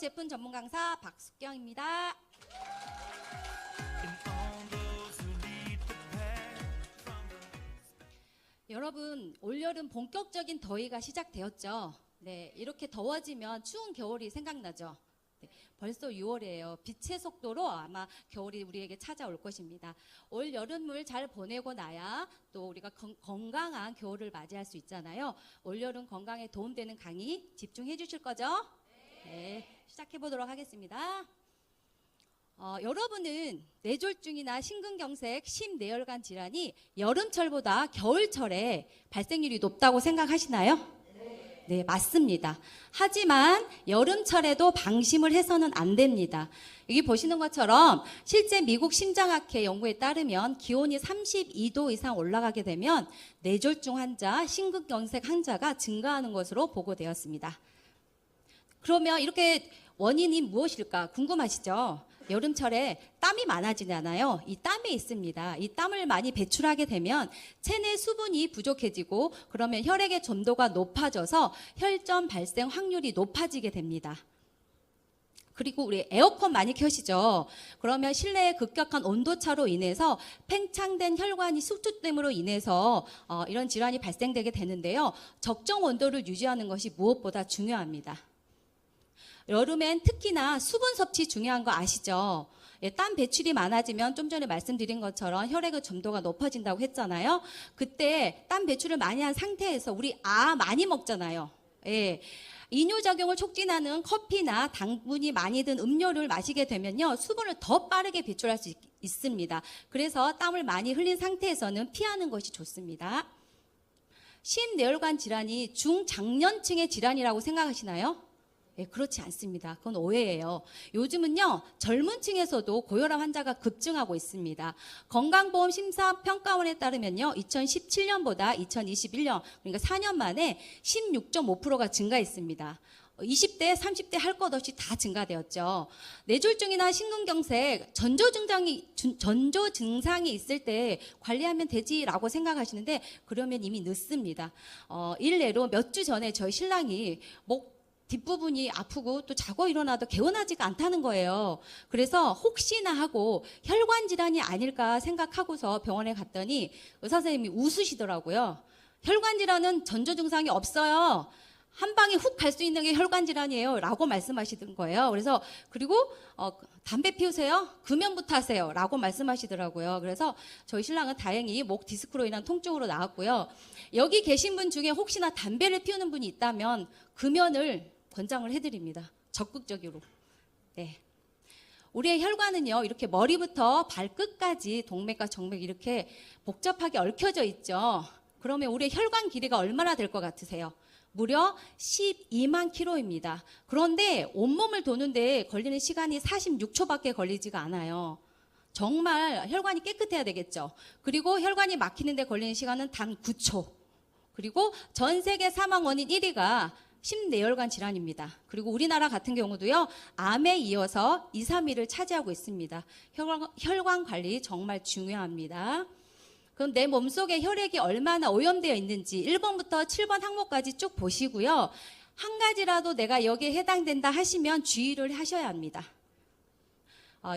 제품 전문 강사 박숙경입니다. 여러분, 올여름 본격적인 더위가 시작되었죠. 네, 이렇게 더워지면 추운 겨울이 생각나죠. 네, 벌써 6월이에요. 빛의 속도로 아마 겨울이 우리에게 찾아올 것입니다. 올 여름을 잘 보내고 나야 또 우리가 건강한 겨울을 맞이할 수 있잖아요. 올 여름 건강에 도움되는 강의 집중해 주실 거죠? 네, 시작해 보도록 하겠습니다. 여러분은 뇌졸중이나 심근경색, 심내혈관 질환이 여름철보다 겨울철에 발생률이 높다고 생각하시나요? 네, 맞습니다. 하지만 여름철에도 방심을 해서는 안 됩니다. 여기 보시는 것처럼 실제 미국 심장학회 연구에 따르면 기온이 32도 이상 올라가게 되면 뇌졸중 환자, 심근경색 환자가 증가하는 것으로 보고되었습니다. 그러면 이렇게 원인이 무엇일까 궁금하시죠? 여름철에 땀이 많아지잖아요. 이 땀에 있습니다. 이 땀을 많이 배출하게 되면 체내 수분이 부족해지고 그러면 혈액의 점도가 높아져서 혈전 발생 확률이 높아지게 됩니다. 그리고 우리 에어컨 많이 켜시죠? 그러면 실내의 급격한 온도차로 인해서 팽창된 혈관이 숙주됨으로 인해서 이런 질환이 발생되게 되는데요. 적정 온도를 유지하는 것이 무엇보다 중요합니다. 여름엔 특히나 수분 섭취 중요한 거 아시죠? 예, 땀 배출이 많아지면 좀 전에 말씀드린 것처럼 혈액의 점도가 높아진다고 했잖아요. 그때 땀 배출을 많이 한 상태에서 우리 많이 먹잖아요. 예, 이뇨작용을 촉진하는 커피나 당분이 많이 든 음료를 마시게 되면요, 수분을 더 빠르게 배출할 수 있습니다. 그래서 땀을 많이 흘린 상태에서는 피하는 것이 좋습니다. 심내혈관 질환이 중장년층의 질환이라고 생각하시나요? 네, 그렇지 않습니다. 그건 오해예요. 요즘은요, 젊은 층에서도 고혈압 환자가 급증하고 있습니다. 건강보험심사평가원에 따르면요, 2017년보다 2021년, 그러니까 4년 만에 16.5%가 증가했습니다. 20대, 30대 할 것 없이 다 증가되었죠. 뇌졸중이나 심근경색, 전조 증상이 있을 때 관리하면 되지라고 생각하시는데, 그러면 이미 늦습니다. 일례로 몇 주 전에 저희 신랑이 뒷부분이 아프고 또 자고 일어나도 개운하지가 않다는 거예요. 그래서 혹시나 하고 혈관 질환이 아닐까 생각하고서 병원에 갔더니 의사 선생님이 웃으시더라고요. 혈관 질환은 전조 증상이 없어요. 한 방에 훅 갈 수 있는 게 혈관 질환이에요. 라고 말씀하시던 거예요. 그래서 그리고 담배 피우세요? 금연부터 하세요. 라고 말씀하시더라고요. 그래서 저희 신랑은 다행히 목 디스크로 인한 통증으로 나왔고요. 여기 계신 분 중에 혹시나 담배를 피우는 분이 있다면 금연을 권장을 해드립니다. 적극적으로. 네. 우리의 혈관은요, 이렇게 머리부터 발끝까지 동맥과 정맥 이렇게 복잡하게 얽혀져 있죠. 그러면 우리의 혈관 길이가 얼마나 될 것 같으세요? 무려 12만 킬로입니다. 그런데 온몸을 도는데 걸리는 시간이 46초밖에 걸리지가 않아요. 정말 혈관이 깨끗해야 되겠죠. 그리고 혈관이 막히는데 걸리는 시간은 단 9초. 그리고 전 세계 사망 원인 1위가 심내혈관 질환입니다. 그리고 우리나라 같은 경우도요, 암에 이어서 2, 3위를 차지하고 있습니다. 혈관 관리 정말 중요합니다. 그럼 내 몸속에 혈액이 얼마나 오염되어 있는지 1번부터 7번 항목까지 쭉 보시고요. 한 가지라도 내가 여기에 해당된다 하시면 주의를 하셔야 합니다.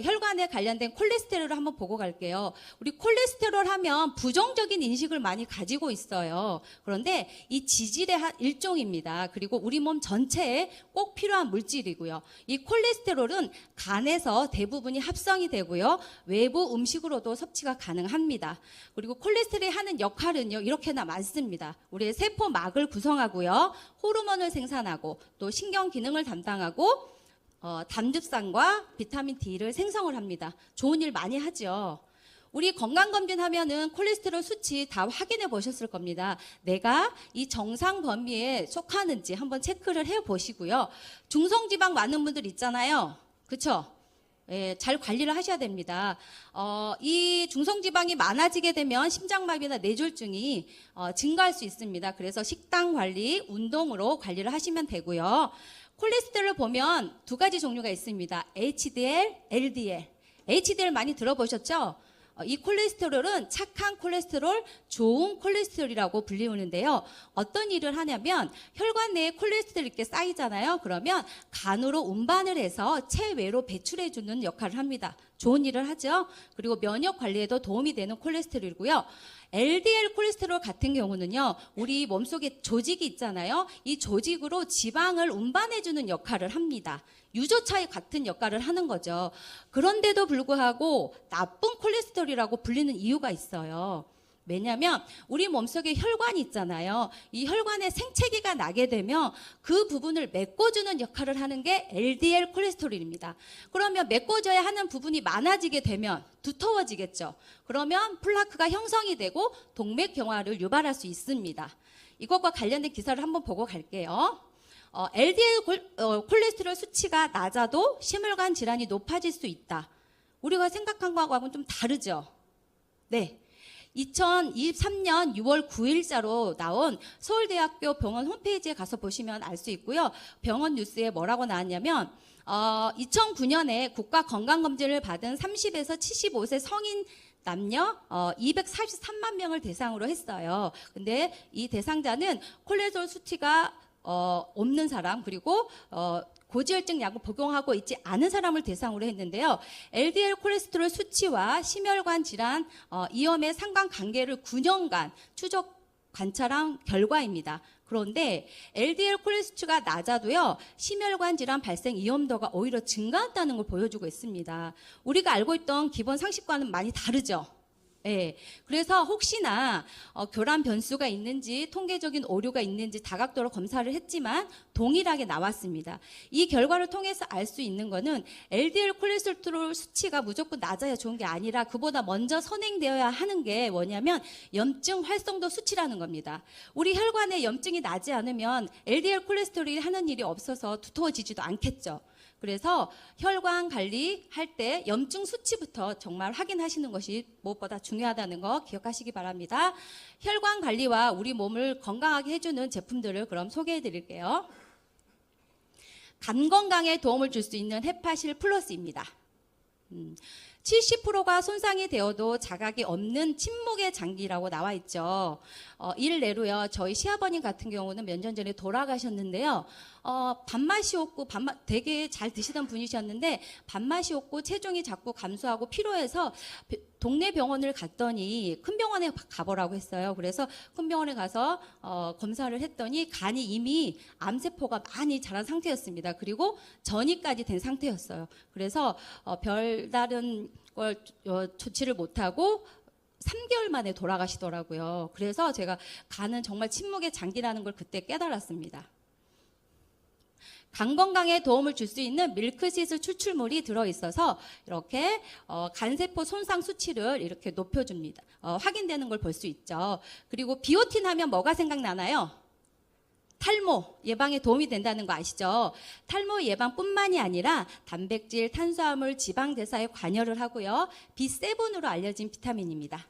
혈관에 관련된 콜레스테롤을 한번 보고 갈게요. 우리 콜레스테롤 하면 부정적인 인식을 많이 가지고 있어요. 그런데 이 지질의 일종입니다. 그리고 우리 몸 전체에 꼭 필요한 물질이고요. 이 콜레스테롤은 간에서 대부분이 합성이 되고요. 외부 음식으로도 섭취가 가능합니다. 그리고 콜레스테롤이 하는 역할은요, 이렇게나 많습니다. 우리의 세포막을 구성하고요. 호르몬을 생산하고 또 신경 기능을 담당하고 담즙산과 비타민 D를 생성을 합니다. 좋은 일 많이 하죠. 우리 건강검진 하면은 콜레스테롤 수치 다 확인해 보셨을 겁니다. 내가 이 정상 범위에 속하는지 한번 체크를 해 보시고요. 중성지방 많은 분들 있잖아요. 그렇죠? 예, 잘 관리를 하셔야 됩니다. 이 중성지방이 많아지게 되면 심장마비나 뇌졸중이 증가할 수 있습니다. 그래서 식단 관리, 운동으로 관리를 하시면 되고요. 콜레스테롤을 보면 두 가지 종류가 있습니다. HDL, LDL. HDL 많이 들어보셨죠? 이 콜레스테롤은 착한 콜레스테롤, 좋은 콜레스테롤이라고 불리우는데요. 어떤 일을 하냐면 혈관 내에 콜레스테롤이 이렇게 쌓이잖아요. 그러면 간으로 운반을 해서 체외로 배출해주는 역할을 합니다. 좋은 일을 하죠. 그리고 면역 관리에도 도움이 되는 콜레스테롤이고요. LDL 콜레스테롤 같은 경우는요, 우리 몸속에 조직이 있잖아요. 이 조직으로 지방을 운반해주는 역할을 합니다. 유조차의 같은 역할을 하는 거죠. 그런데도 불구하고 나쁜 콜레스테롤이라고 불리는 이유가 있어요. 왜냐하면 우리 몸속에 혈관이 있잖아요. 이 혈관에 생채기가 나게 되면 그 부분을 메꿔주는 역할을 하는 게 LDL 콜레스테롤입니다. 그러면 메꿔줘야 하는 부분이 많아지게 되면 두터워지겠죠. 그러면 플라크가 형성이 되고 동맥경화를 유발할 수 있습니다. 이것과 관련된 기사를 한번 보고 갈게요. LDL 콜레스테롤 수치가 낮아도 심혈관 질환이 높아질 수 있다. 우리가 생각한 거하고는 좀 다르죠. 네. 2023년 6월 9일자로 나온 서울대학교 병원 홈페이지에 가서 보시면 알 수 있고요. 병원 뉴스에 뭐라고 나왔냐면 2009년에 국가건강검진을 받은 30에서 75세 성인 남녀 243만 명을 대상으로 했어요. 근데 이 대상자는 콜레스테롤 수치가 없는 사람, 그리고 고지혈증 약을 복용하고 있지 않은 사람을 대상으로 했는데요. LDL 콜레스테롤 수치와 심혈관 질환 위험의 상관관계를 9년간 추적 관찰한 결과입니다. 그런데 LDL 콜레스테롤이 낮아도요, 심혈관 질환 발생 위험도가 오히려 증가한다는 걸 보여주고 있습니다. 우리가 알고 있던 기본 상식과는 많이 다르죠. 네, 그래서 혹시나 교란 변수가 있는지 통계적인 오류가 있는지 다각도로 검사를 했지만 동일하게 나왔습니다. 이 결과를 통해서 알 수 있는 거는 LDL 콜레스테롤 수치가 무조건 낮아야 좋은 게 아니라 그보다 먼저 선행되어야 하는 게 뭐냐면 염증 활성도 수치라는 겁니다. 우리 혈관에 염증이 나지 않으면 LDL 콜레스테롤이 하는 일이 없어서 두터워지지도 않겠죠. 그래서 혈관 관리할 때 염증 수치부터 정말 확인하시는 것이 무엇보다 중요하다는 거 기억하시기 바랍니다. 혈관 관리와 우리 몸을 건강하게 해주는 제품들을 그럼 소개해 드릴게요. 간 건강에 도움을 줄 수 있는 헤파실 플러스입니다. 70%가 손상이 되어도 자각이 없는 침묵의 장기라고 나와 있죠. 일례로요, 저희 시아버님 같은 경우는 몇 년 전에 돌아가셨는데요. 밥맛이 없고 되게 잘 드시던 분이셨는데 밥맛이 없고 체중이 자꾸 감소하고 피로해서 동네 병원을 갔더니 큰 병원에 가보라고 했어요. 그래서 큰 병원에 가서 검사를 했더니 간이 이미 암세포가 많이 자란 상태였습니다. 그리고 전이까지 된 상태였어요. 그래서 별다른 걸 조치를 못하고 3개월 만에 돌아가시더라고요. 그래서 제가 간은 정말 침묵의 장기라는 걸 그때 깨달았습니다. 간 건강에 도움을 줄 수 있는 밀크시슬 추출물이 들어있어서 이렇게 간세포 손상 수치를 이렇게 높여줍니다. 확인되는 걸 볼 수 있죠. 그리고 비오틴 하면 뭐가 생각나나요? 탈모 예방에 도움이 된다는 거 아시죠? 탈모 예방뿐만이 아니라 단백질, 탄수화물, 지방 대사에 관여를 하고요. B7으로 알려진 비타민입니다.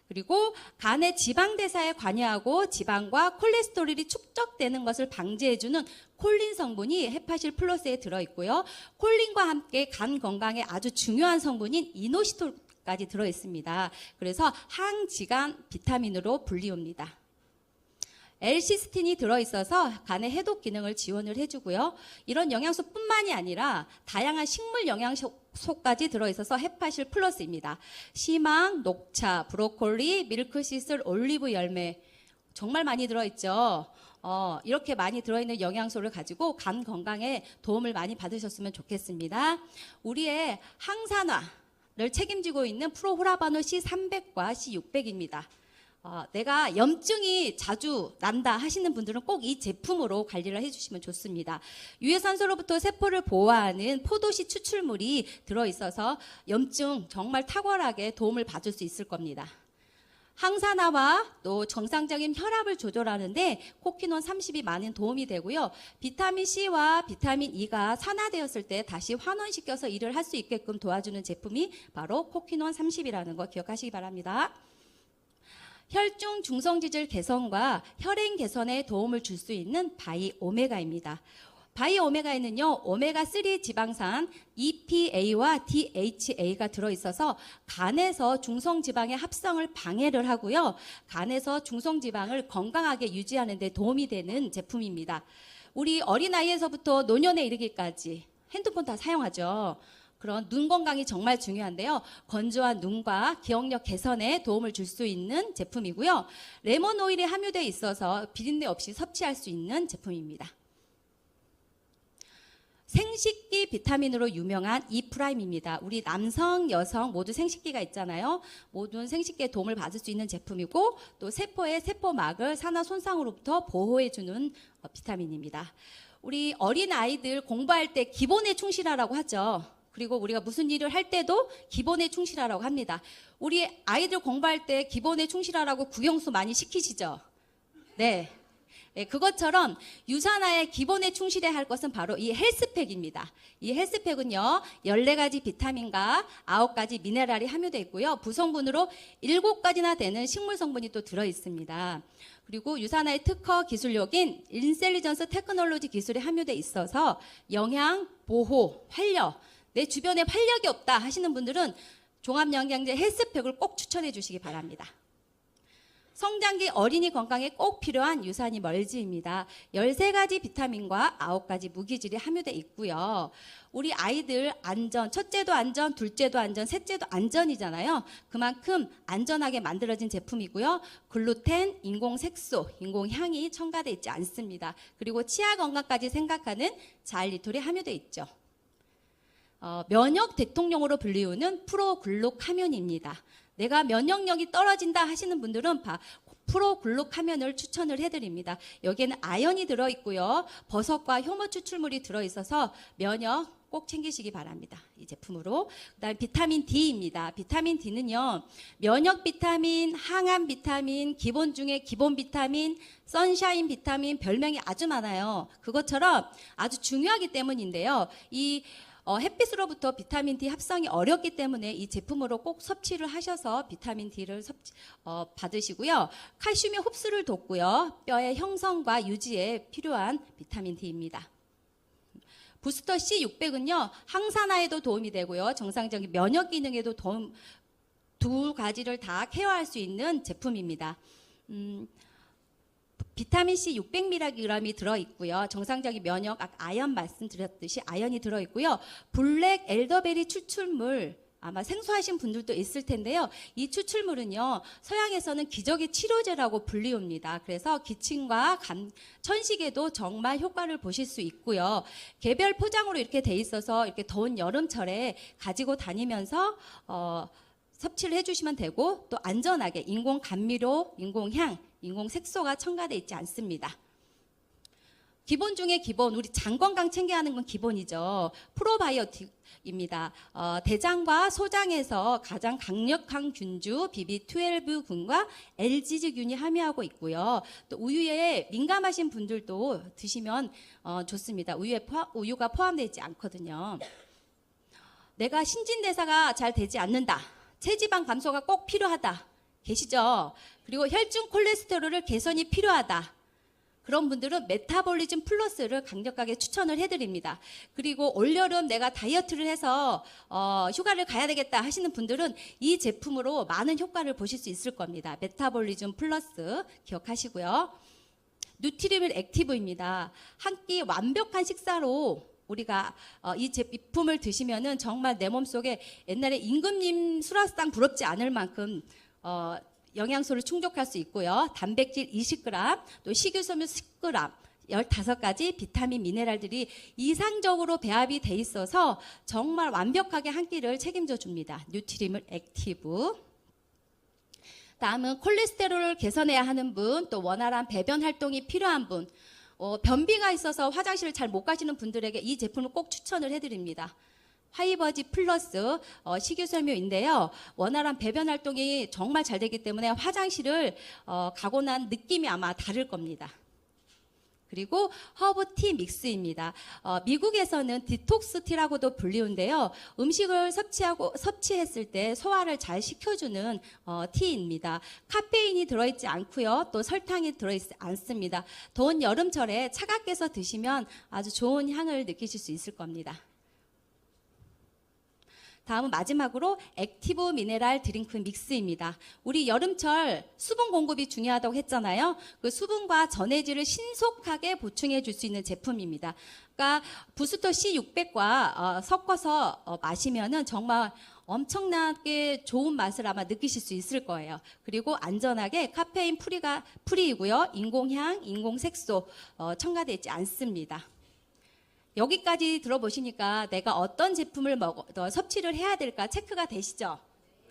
그리고 간의 지방 대사에 관여하고 지방과 콜레스테롤이 축적되는 것을 방지해주는 콜린 성분이 헤파실 플러스에 들어있고요. 콜린과 함께 간 건강에 아주 중요한 성분인 이노시톨까지 들어있습니다. 그래서 항지간 비타민으로 불리웁니다. L시스틴이 들어있어서 간의 해독 기능을 지원을 해주고요. 이런 영양소뿐만이 아니라 다양한 식물 영양소까지 들어있어서 헤파실 플러스입니다. 시망, 녹차, 브로콜리, 밀크시슬, 올리브 열매 정말 많이 들어있죠. 이렇게 많이 들어있는 영양소를 가지고 간 건강에 도움을 많이 받으셨으면 좋겠습니다. 우리의 항산화를 책임지고 있는 프로호라바노 C300과 C600입니다. 내가 염증이 자주 난다 하시는 분들은 꼭 이 제품으로 관리를 해주시면 좋습니다. 유해산소로부터 세포를 보호하는 포도씨 추출물이 들어있어서 염증 정말 탁월하게 도움을 받을 수 있을 겁니다. 항산화와 또 정상적인 혈압을 조절하는데 코키논 30이 많은 도움이 되고요. 비타민 C와 비타민 E가 산화되었을 때 다시 환원시켜서 일을 할 수 있게끔 도와주는 제품이 바로 코키논 30이라는 거 기억하시기 바랍니다. 혈중 중성지질 개선과 혈행 개선에 도움을 줄 수 있는 바이 오메가입니다. 바이오 오메가에는요, 오메가3 지방산 EPA와 DHA가 들어있어서 간에서 중성지방의 합성을 방해를 하고요. 간에서 중성지방을 건강하게 유지하는 데 도움이 되는 제품입니다. 우리 어린아이에서부터 노년에 이르기까지 핸드폰 다 사용하죠. 그런 눈 건강이 정말 중요한데요. 건조한 눈과 기억력 개선에 도움을 줄 수 있는 제품이고요. 레몬 오일이 함유되어 있어서 비린내 없이 섭취할 수 있는 제품입니다. 생식기 비타민으로 유명한 E프라임입니다. 우리 남성, 여성 모두 생식기가 있잖아요. 모든 생식기에 도움을 받을 수 있는 제품이고 또 세포의 세포막을 산화 손상으로부터 보호해주는 비타민입니다. 우리 어린 아이들 공부할 때 기본에 충실하라고 하죠. 그리고 우리가 무슨 일을 할 때도 기본에 충실하라고 합니다. 우리 아이들 공부할 때 기본에 충실하라고 국영수 많이 시키시죠? 네. 네, 그것처럼 유산화의 기본에 충실해야 할 것은 바로 이 헬스팩입니다. 이 헬스팩은요, 14가지 비타민과 9가지 미네랄이 함유되어 있고요. 부성분으로 7가지나 되는 식물 성분이 또 들어있습니다. 그리고 유산화의 특허 기술력인 인셀리전스 테크놀로지 기술이 함유되어 있어서 영양, 보호, 활력, 내 주변에 활력이 없다 하시는 분들은 종합영양제 헬스팩을 꼭 추천해 주시기 바랍니다. 성장기 어린이 건강에 꼭 필요한 유산이 멀지입니다. 13가지 비타민과 9가지 무기질이 함유되어 있고요. 우리 아이들 안전, 첫째도 안전, 둘째도 안전, 셋째도 안전이잖아요. 그만큼 안전하게 만들어진 제품이고요. 글루텐, 인공색소, 인공향이 첨가되어 있지 않습니다. 그리고 치아 건강까지 생각하는 자일리톨이 함유되어 있죠. 면역 대통령으로 불리우는 프로글루카민입니다. 내가 면역력이 떨어진다 하시는 분들은 프로글루카민을 추천을 해드립니다. 여기에는 아연이 들어있고요. 버섯과 효모 추출물이 들어있어서 면역 꼭 챙기시기 바랍니다. 이 제품으로. 그다음 비타민 D입니다. 비타민 D는요, 면역 비타민, 항암 비타민, 기본 중에 기본 비타민, 선샤인 비타민, 별명이 아주 많아요. 그것처럼 아주 중요하기 때문인데요. 이 햇빛으로부터 비타민 D 합성이 어렵기 때문에 이 제품으로 꼭 섭취를 하셔서 비타민 D를 받으시고요. 칼슘의 흡수를 돕고요. 뼈의 형성과 유지에 필요한 비타민 D입니다. 부스터 C600은요. 항산화에도 도움이 되고요. 정상적인 면역 기능에도 두 가지를 다 케어할 수 있는 제품입니다. 비타민C 600mg이 들어있고요. 정상적인 면역, 아연 말씀드렸듯이 아연이 들어있고요. 블랙 엘더베리 추출물, 아마 생소하신 분들도 있을 텐데요. 이 추출물은요, 서양에서는 기적의 치료제라고 불리웁니다. 그래서 기침과 천식에도 정말 효과를 보실 수 있고요. 개별 포장으로 이렇게 돼 있어서 이렇게 더운 여름철에 가지고 다니면서 섭취를 해주시면 되고 또 안전하게 인공 감미료, 인공향, 인공색소가 첨가되어 있지 않습니다. 기본 중에 기본, 우리 장 건강 챙겨야 하는 건 기본이죠. 프로바이오틱입니다. 대장과 소장에서 가장 강력한 균주 BB12균과 LGG균이 함유하고 있고요. 또 우유에 민감하신 분들도 드시면 좋습니다. 우유가 포함되어 있지 않거든요. 내가 신진대사가 잘 되지 않는다. 체지방 감소가 꼭 필요하다. 계시죠? 그리고 혈중 콜레스테롤을 개선이 필요하다. 그런 분들은 메타볼리즘 플러스를 강력하게 추천을 해드립니다. 그리고 올여름 내가 다이어트를 해서 휴가를 가야 되겠다 하시는 분들은 이 제품으로 많은 효과를 보실 수 있을 겁니다. 메타볼리즘 플러스 기억하시고요. 누트리밀 액티브입니다. 한 끼 완벽한 식사로 우리가 이 제품을 드시면은 정말 내 몸속에 옛날에 임금님 수라상 부럽지 않을 만큼 영양소를 충족할 수 있고요. 단백질 20g, 또 식이섬유 10g, 15가지 비타민 미네랄들이 이상적으로 배합이 돼 있어서 정말 완벽하게 한 끼를 책임져 줍니다. 뉴트리물 액티브. 다음은 콜레스테롤을 개선해야 하는 분, 또 원활한 배변 활동이 필요한 분, 변비가 있어서 화장실을 잘 못 가시는 분들에게 이 제품을 꼭 추천을 해드립니다. 하이버지 플러스 식이섬유인데요. 원활한 배변 활동이 정말 잘 되기 때문에 화장실을 가고 난 느낌이 아마 다를 겁니다. 그리고 허브티 믹스입니다. 미국에서는 디톡스 티라고도 불리운데요. 음식을 섭취했을 때 소화를 잘 시켜주는 티입니다. 카페인이 들어있지 않고요. 또 설탕이 들어있지 않습니다. 더운 여름철에 차갑게 해서 드시면 아주 좋은 향을 느끼실 수 있을 겁니다. 다음은 마지막으로 액티브 미네랄 드링크 믹스입니다. 우리 여름철 수분 공급이 중요하다고 했잖아요. 그 수분과 전해질을 신속하게 보충해 줄 수 있는 제품입니다. 그러니까 부스터 C600과 섞어서 마시면은 정말 엄청나게 좋은 맛을 아마 느끼실 수 있을 거예요. 그리고 안전하게 카페인 프리이고요. 인공향, 인공색소 첨가되어 있지 않습니다. 여기까지 들어보시니까 내가 어떤 제품을 섭취를 해야 될까 체크가 되시죠?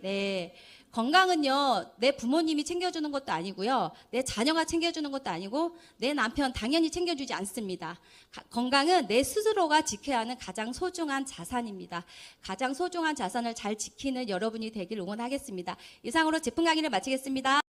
네. 건강은요, 내 부모님이 챙겨주는 것도 아니고요, 내 자녀가 챙겨주는 것도 아니고, 내 남편 당연히 챙겨주지 않습니다. 건강은 내 스스로가 지켜야 하는 가장 소중한 자산입니다. 가장 소중한 자산을 잘 지키는 여러분이 되길 응원하겠습니다. 이상으로 제품 강의를 마치겠습니다.